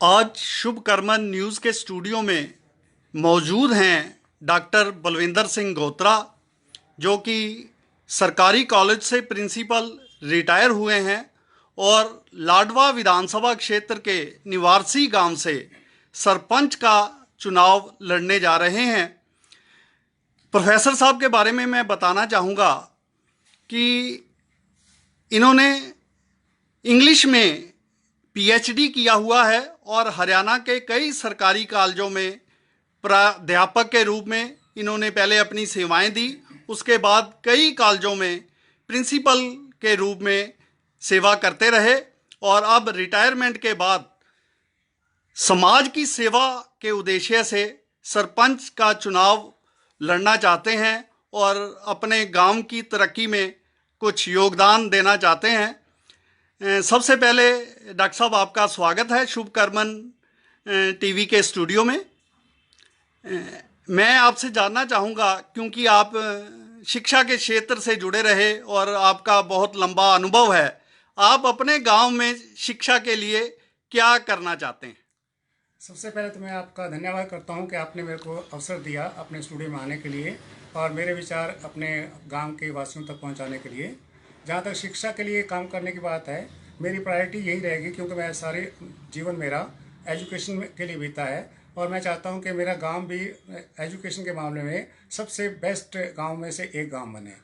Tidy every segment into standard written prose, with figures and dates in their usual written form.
आज शुभ Karman news के studio में मौजूद हैं डॉक्टर बलविंदर सिंह गोत्रा, जो कि सरकारी कॉलेज से प्रिंसिपल रिटायर हुए हैं और लाडवा विधानसभा क्षेत्र के निवासी गांव से सरपंच का चुनाव लड़ने जा रहे हैं। प्रोफेसर साहब के बारे में मैं बताना चाहूँगा कि इन्होंने इंग्लिश में पीएचडी किया हुआ है और हरियाणा के कई सरकारी कॉलेजों में प्राध्यापक के रूप में इन्होंने पहले अपनी सेवाएं दी। उसके बाद कई कॉलेजों में प्रिंसिपल के रूप में सेवा करते रहे और अब रिटायरमेंट के बाद समाज की सेवा के उद्देश्य से सरपंच का चुनाव लड़ना चाहते हैं और अपने गांव की तरक्की में कुछ योगदान देना चाहते हैं। सबसे पहले डॉक्टर साहब, आपका स्वागत है शुभ कर्मन टीवी के स्टूडियो में। मैं आपसे जानना चाहूँगा, क्योंकि आप शिक्षा के क्षेत्र से जुड़े रहे और आपका बहुत लंबा अनुभव है, आप अपने गांव में शिक्षा के लिए क्या करना चाहते हैं? सबसे पहले तो मैं आपका धन्यवाद करता हूं कि आपने मेरे को अवसर दिया अपने स्टूडियो में आने के लिए और मेरे विचार अपने गांव के वासियों तक पहुंचाने के लिए। जहां तक शिक्षा के लिए काम करने की बात है, मेरी प्रायोरिटी यही रहेगी, क्योंकि मैं सारे जीवन मेरा एजुकेशन के लिए बीता है और मैं चाहता हूं कि मेरा गांव भी एजुकेशन के मामले में सबसे बेस्ट गांव में से एक गांव बने।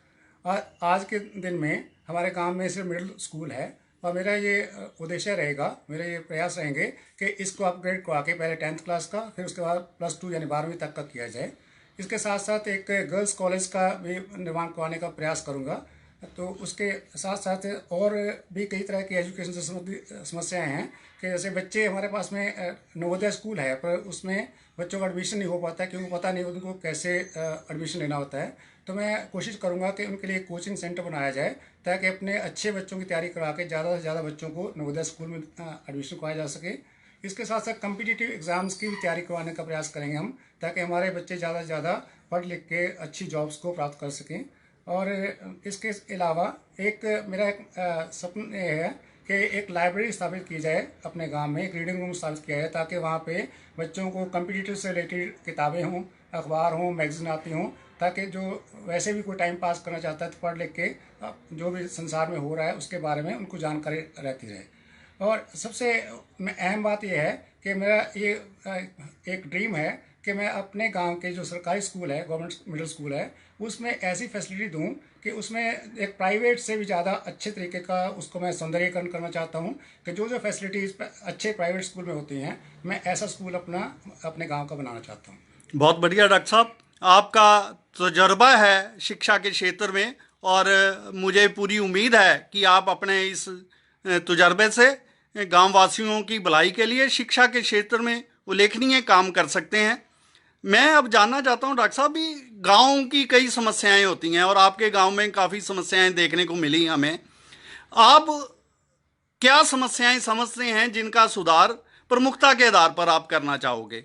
और आज के दिन में हमारे गांव में सिर्फ मिडिल स्कूल है और मेरा ये उद्देश्य रहेगा, मेरे ये प्रयास रहेंगे कि इसको अपग्रेड करवा के पहले 10th क्लास का, फिर उसके बाद +2 यानी 12वीं तक का किया जाए। इसके साथ साथ एक गर्ल्स कॉलेज का भी निर्माण करवाने का प्रयास करूँगा। तो उसके साथ साथ और भी कई तरह की एजुकेशन से संबंधित समस्याएं हैं कि जैसे बच्चे, हमारे पास में नवोदय स्कूल है पर उसमें बच्चों का एडमिशन नहीं हो पाता है, क्योंकि पता नहीं उनको कैसे एडमिशन लेना होता है। तो मैं कोशिश करूंगा कि उनके लिए कोचिंग सेंटर बनाया जाए ताकि अपने अच्छे बच्चों की तैयारी करा के ज़्यादा से ज़्यादा बच्चों को नवोदय स्कूल में एडमिशन करवाया जा सके। इसके साथ साथ कम्पिटिटिव एग्ज़ाम्स की भी तैयारी करवाने का प्रयास करेंगे हम, ताकि हमारे बच्चे ज़्यादा से ज़्यादा पढ़ लिख के अच्छी जॉब्स को प्राप्त कर सकें। और इसके अलावा एक मेरा एक सपना ये है कि एक लाइब्रेरी स्थापित की जाए अपने गांव में, एक रीडिंग रूम स्थापित किया जाए ताकि वहाँ पे बच्चों को कम्पिटिटिव से रिलेटेड किताबें हों, अखबार हों, मैगजीन आती हों, ताकि जो वैसे भी कोई टाइम पास करना चाहता है तो पढ़ लिख के जो भी संसार में हो रहा है उसके बारे में उनको जानकारी रहती रहे। और सबसे अहम बात यह है कि मेरा ये एक ड्रीम है कि मैं अपने गांव के जो सरकारी स्कूल है, गवर्नमेंट मिडिल स्कूल है, उसमें ऐसी फैसिलिटी दूं कि उसमें एक प्राइवेट से भी ज़्यादा अच्छे तरीके का उसको मैं सौंदर्यीकरण करना चाहता हूं कि जो फैसिलिटीज़ अच्छे प्राइवेट स्कूल में होती हैं, मैं ऐसा स्कूल अपने गांव का बनाना चाहता हूं। बहुत बढ़िया डॉक्टर साहब, आपका तजर्बा है शिक्षा के क्षेत्र में और मुझे पूरी उम्मीद है कि आप अपने इस तजर्बे से गांव वासियों की भलाई के लिए शिक्षा के क्षेत्र में उल्लेखनीय काम कर सकते हैं। मैं अब जानना चाहता हूं डॉक्टर साहब, भी गांव की कई समस्याएं होती हैं और आपके गांव में काफ़ी समस्याएं देखने को मिली हमें। आप क्या समस्याएं समझते हैं जिनका सुधार प्रमुखता के आधार पर आप करना चाहोगे?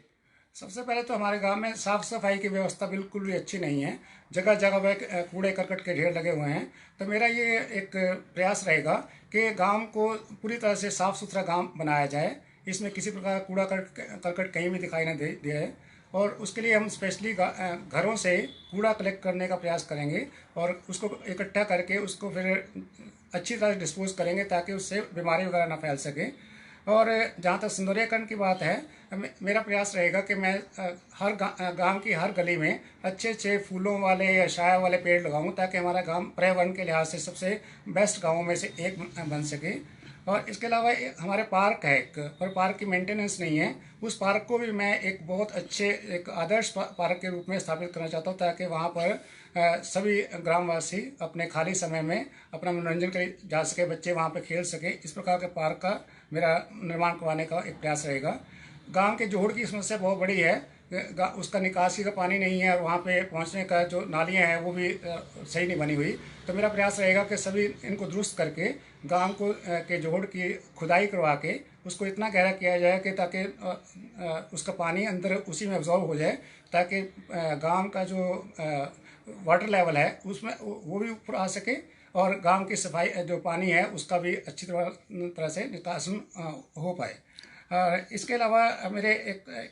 सबसे पहले तो हमारे गांव में साफ सफाई की व्यवस्था बिल्कुल भी अच्छी नहीं है, जगह जगह पे कूड़े करकट के ढेर लगे हुए हैं। तो मेरा ये एक प्रयास रहेगा कि गांव को पूरी तरह से साफ सुथरा गांव बनाया जाए, इसमें किसी प्रकार का कूड़ा करकट कहीं भी दिखाई न दे। और उसके लिए हम स्पेशली घरों से कूड़ा कलेक्ट करने का प्रयास करेंगे और उसको इकट्ठा करके उसको फिर अच्छी तरह से डिस्पोज करेंगे ताकि उससे बीमारी वगैरह ना फैल सके। और जहाँ तक सौंदर्यीकरण की बात है, मेरा प्रयास रहेगा कि मैं हर गांव की हर गली में अच्छे अच्छे फूलों वाले या छाया वाले पेड़ लगाऊं ताकि हमारा गांव पर्यावरण के लिहाज से सबसे बेस्ट गांवों में से एक बन सके। और इसके अलावा हमारे पार्क है एक, पर पार्क की मेंटेनेंस नहीं है। उस पार्क को भी मैं एक बहुत अच्छे एक आदर्श पार्क के रूप में स्थापित करना चाहता हूँ ताकि वहाँ पर सभी ग्रामवासी अपने खाली समय में अपना मनोरंजन कर जा सके, बच्चे वहाँ पर खेल सके। इस प्रकार के पार्क का मेरा निर्माण करवाने का एक प्रयास रहेगा। गांव के जोहड़ की समस्या बहुत बड़ी है, उसका निकासी का पानी नहीं है और वहाँ पे पहुँचने का जो नालियाँ हैं वो भी सही नहीं बनी हुई। तो मेरा प्रयास रहेगा कि सभी इनको दुरुस्त करके गांव को के जोहड़ की खुदाई करवा के उसको इतना गहरा किया जाए कि ताकि उसका पानी अंदर उसी में एब्जॉर्ब हो जाए, ताकि गांव का जो वाटर लेवल है उसमें वो भी ऊपर आ सके और गांव की सफाई जो पानी है उसका भी अच्छी तरह से निष्कासन हो पाए। इसके अलावा मेरे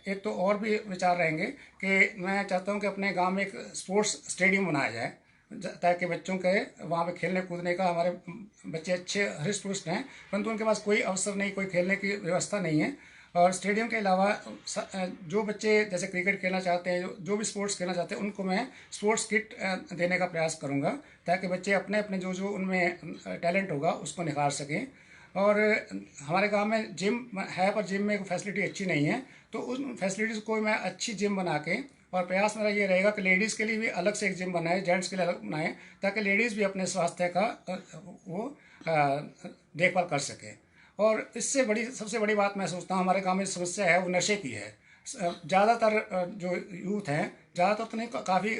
एक तो और भी विचार रहेंगे कि मैं चाहता हूं कि अपने गांव में एक स्पोर्ट्स स्टेडियम बनाया जाए, ताकि बच्चों के वहाँ पे खेलने कूदने का, हमारे बच्चे अच्छे हृष्ट पुष्ट हैं परंतु उनके पास कोई अवसर नहीं, कोई खेलने की व्यवस्था नहीं है। और स्टेडियम के अलावा जो बच्चे जैसे क्रिकेट खेलना चाहते हैं, जो भी स्पोर्ट्स खेलना चाहते हैं, उनको मैं स्पोर्ट्स किट देने का प्रयास करूँगा, ताकि बच्चे अपने अपने जो उनमें टैलेंट होगा उसको निखार सकें। और हमारे गांव में जिम है पर जिम में फैसिलिटी अच्छी नहीं है, तो उन फैसिलिटीज़ को मैं अच्छी जिम बना के, और प्रयास मेरा ये रहेगा कि लेडीज़ के लिए भी अलग से एक जिम बनाए, जेंट्स के लिए अलग बनाए, ताकि लेडीज़ भी अपने स्वास्थ्य का वो देखभाल कर सकें। और इससे सबसे बड़ी बात मैं सोचता हूँ, हमारे गांव में समस्या है वो नशे की है। ज़्यादातर जो यूथ हैं, ज़्यादातर तो नहीं, काफ़ी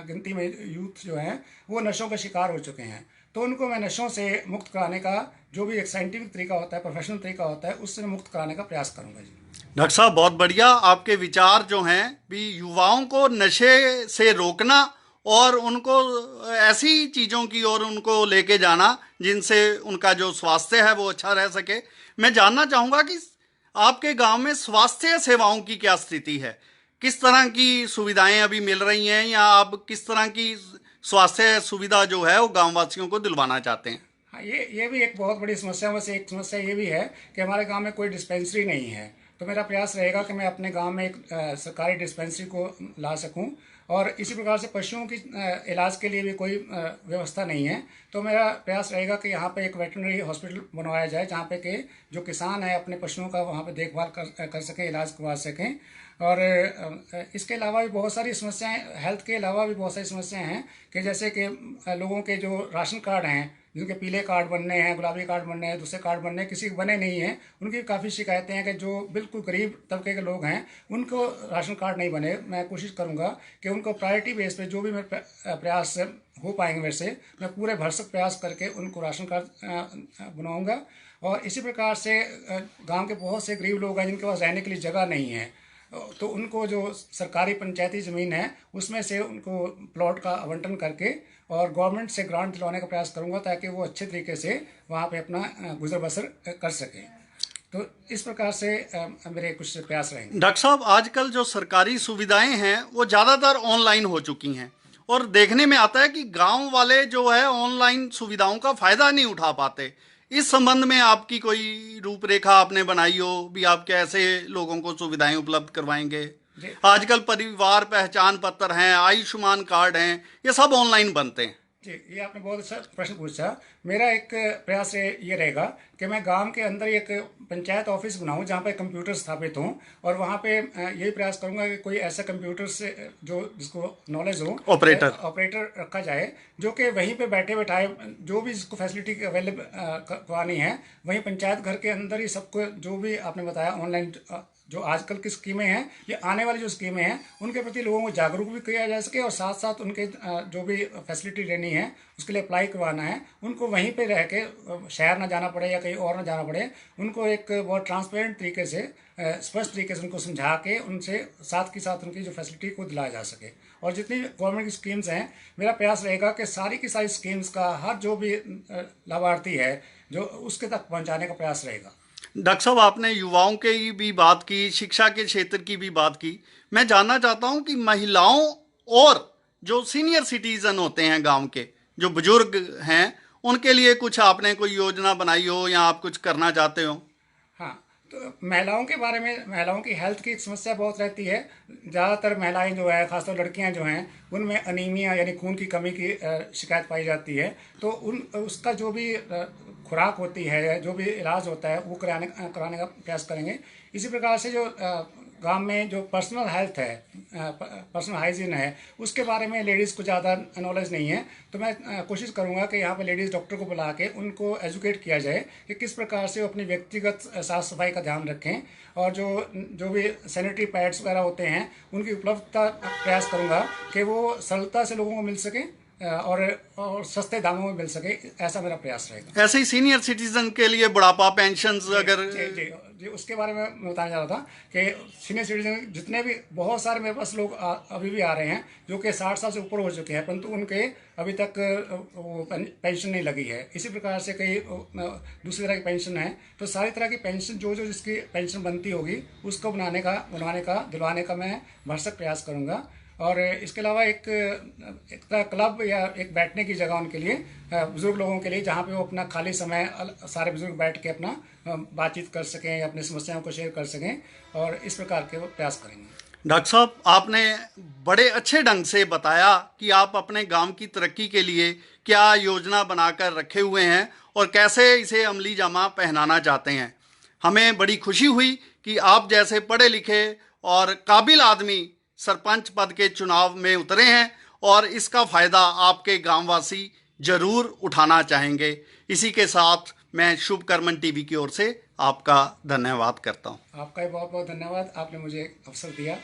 गिनती में यूथ जो हैं वो नशों का शिकार हो चुके हैं। तो उनको मैं नशों से मुक्त कराने का जो भी एक साइंटिफिक तरीका होता है, प्रोफेशनल तरीका होता है, उससे मैं मुक्त कराने का प्रयास करूँगा जी। डॉक्टर साहब, बहुत बढ़िया। आपके विचार जो हैं भी युवाओं को नशे से रोकना और उनको ऐसी चीज़ों की ओर उनको लेके जाना जिनसे उनका जो स्वास्थ्य है वो अच्छा रह सके। मैं जानना चाहूँगा कि आपके गांव में स्वास्थ्य सेवाओं की क्या स्थिति है, किस तरह की सुविधाएं अभी मिल रही हैं, या आप किस तरह की स्वास्थ्य सुविधा जो है वो गाँव वासियों को दिलवाना चाहते हैं? हाँ, ये भी एक बहुत बड़ी समस्या में से एक समस्या ये भी है कि हमारे गांव में कोई डिस्पेंसरी नहीं है। तो मेरा प्रयास रहेगा कि मैं अपने गांव में एक सरकारी डिस्पेंसरी को ला सकूं, और इसी प्रकार से पशुओं की इलाज के लिए भी कोई व्यवस्था नहीं है। तो मेरा प्रयास रहेगा कि यहाँ पे एक वेटरनरी हॉस्पिटल बनवाया जाए, जहाँ पे कि जो किसान है अपने पशुओं का वहाँ पे देखभाल कर सकें, इलाज करवा सकें। और इसके अलावा भी बहुत सारी समस्याएं, हेल्थ के अलावा भी बहुत सारी समस्याएं हैं कि जैसे कि लोगों के जो राशन कार्ड हैं, जिनके पीले कार्ड बनने हैं, गुलाबी कार्ड बनने हैं, दूसरे कार्ड बनने हैं, किसी के बने नहीं हैं, उनकी काफ़ी शिकायतें हैं कि जो बिल्कुल गरीब तबके के लोग हैं उनको राशन कार्ड नहीं बने। मैं कोशिश करूंगा कि उनको प्रायोरिटी बेस पे जो भी मेरे प्रयास हो पाएंगे मेरे से, मैं पूरे भरसक प्रयास करके उनको राशन कार्ड बनवाऊँगा। और इसी प्रकार से गाँव के बहुत से गरीब लोग हैं जिनके पास रहने के लिए जगह नहीं है, तो उनको जो सरकारी पंचायती ज़मीन है उसमें से उनको प्लॉट का आवंटन करके और गवर्नमेंट से ग्रांट दिलवाने का प्रयास करूंगा, ताकि वो अच्छे तरीके से वहाँ पे अपना गुजर बसर कर सकें। तो इस प्रकार से मेरे कुछ प्रयास रहेंगे। डॉक्टर साहब, आजकल जो सरकारी सुविधाएं हैं वो ज़्यादातर ऑनलाइन हो चुकी हैं, और देखने में आता है कि गांव वाले जो है ऑनलाइन सुविधाओं का फ़ायदा नहीं उठा पाते। इस संबंध में आपकी कोई रूपरेखा आपने बनाई हो भी, आप कैसे लोगों को सुविधाएं उपलब्ध करवाएंगे? आजकल परिवार पहचान पत्र हैं, आयुष्मान कार्ड हैं, ये सब ऑनलाइन बनते हैं। जी, ये आपने बहुत अच्छा प्रश्न पूछा। मेरा एक प्रयास ये रहेगा कि मैं गांव के अंदर एक पंचायत ऑफिस बनाऊं जहां पे कंप्यूटर स्थापित हों, और वहां पे यही प्रयास करूंगा कि कोई ऐसा कंप्यूटर से जो जिसको नॉलेज हो, ऑपरेटर रखा जाए, जो कि वहीं पे बैठे बैठाए जो भी जिसको फैसिलिटी अवेलेबल करवानी है, वहीं पंचायत घर के अंदर ही सबको जो भी आपने बताया ऑनलाइन जो आजकल की स्कीमें हैं या आने वाली जो स्कीमें हैं उनके प्रति लोगों को जागरूक भी किया जा सके, और साथ साथ उनके जो भी फैसिलिटी लेनी है उसके लिए अप्लाई करवाना है, उनको वहीं पे रह के शहर ना जाना पड़े या कहीं और ना जाना पड़े, उनको एक बहुत ट्रांसपेरेंट तरीके से, स्पष्ट तरीके से उनको समझा के उनसे साथ के साथ उनकी जो फैसिलिटी को दिलाया जा सके। और जितनी गवर्नमेंट की स्कीम्स हैं, मेरा प्रयास रहेगा कि सारी की सारी स्कीम्स का हर जो भी लाभार्थी है जो उसके तक पहुँचाने का प्रयास रहेगा। डॉक्टर साहब, आपने युवाओं की भी बात की, शिक्षा के क्षेत्र की भी बात की। मैं जानना चाहता हूं कि महिलाओं और जो सीनियर सिटीजन होते हैं गांव के, जो बुजुर्ग हैं, उनके लिए कुछ आपने कोई योजना बनाई हो या आप कुछ करना चाहते हो? हाँ, तो महिलाओं के बारे में, महिलाओं की हेल्थ की समस्या बहुत रहती है। ज़्यादातर महिलाएं जो है, खासतौर लड़कियां जो हैं, उनमें अनीमिया यानी खून की कमी की शिकायत पाई जाती है। तो उसका जो भी खुराक होती है, जो भी इलाज होता है, वो कराने का प्रयास करेंगे। इसी प्रकार से जो गांव में जो पर्सनल हेल्थ है, पर्सनल हाइजीन है, उसके बारे में लेडीज़ को ज़्यादा नॉलेज नहीं है। तो मैं कोशिश करूंगा कि यहाँ पे लेडीज़ डॉक्टर को बुला के उनको एजुकेट किया जाए कि किस प्रकार से वो अपनी व्यक्तिगत साफ सफाई का ध्यान रखें, और जो भी सैनिटरी पैड्स वगैरह होते हैं उनकी उपलब्धता प्रयास करूँगा कि वो सरलता से लोगों को मिल सकें, और सस्ते दामों में मिल सके, ऐसा मेरा प्रयास रहेगा। ऐसे ही सीनियर सिटीजन के लिए बुढ़ापा पेंशन अगर जी जी जी, उसके बारे में मैं बताने जा रहा था कि सीनियर सिटीजन जितने भी, बहुत सारे मेरे पास लोग अभी भी आ रहे हैं जो कि 60 साल से ऊपर हो चुके हैं, परंतु उनके अभी तक वो पेंशन नहीं लगी है। इसी प्रकार से कई दूसरी तरह की पेंशन है। तो सारी तरह की पेंशन जो जो जिसकी पेंशन बनती होगी उसको दिलवाने का मैं भरसक प्रयास करूँगा। और इसके अलावा एक तरह क्लब या एक बैठने की जगह उनके लिए, बुजुर्ग लोगों के लिए, जहाँ पे वो अपना खाली समय सारे बुजुर्ग बैठ के अपना बातचीत कर सकें या अपनी समस्याओं को शेयर कर सकें, और इस प्रकार के वो प्रयास करेंगे। डॉक्टर साहब, आपने बड़े अच्छे ढंग से बताया कि आप अपने गांव की तरक्की के लिए क्या योजना बनाकर रखे हुए हैं और कैसे इसे अमली जामा पहनाना चाहते हैं। हमें बड़ी खुशी हुई कि आप जैसे पढ़े लिखे और काबिल आदमी सरपंच पद के चुनाव में उतरे हैं और इसका फ़ायदा आपके गांववासी ज़रूर उठाना चाहेंगे। इसी के साथ मैं शुभकर्मन टीवी की ओर से आपका धन्यवाद करता हूं। आपका भी बहुत बहुत धन्यवाद, आपने मुझे अवसर दिया।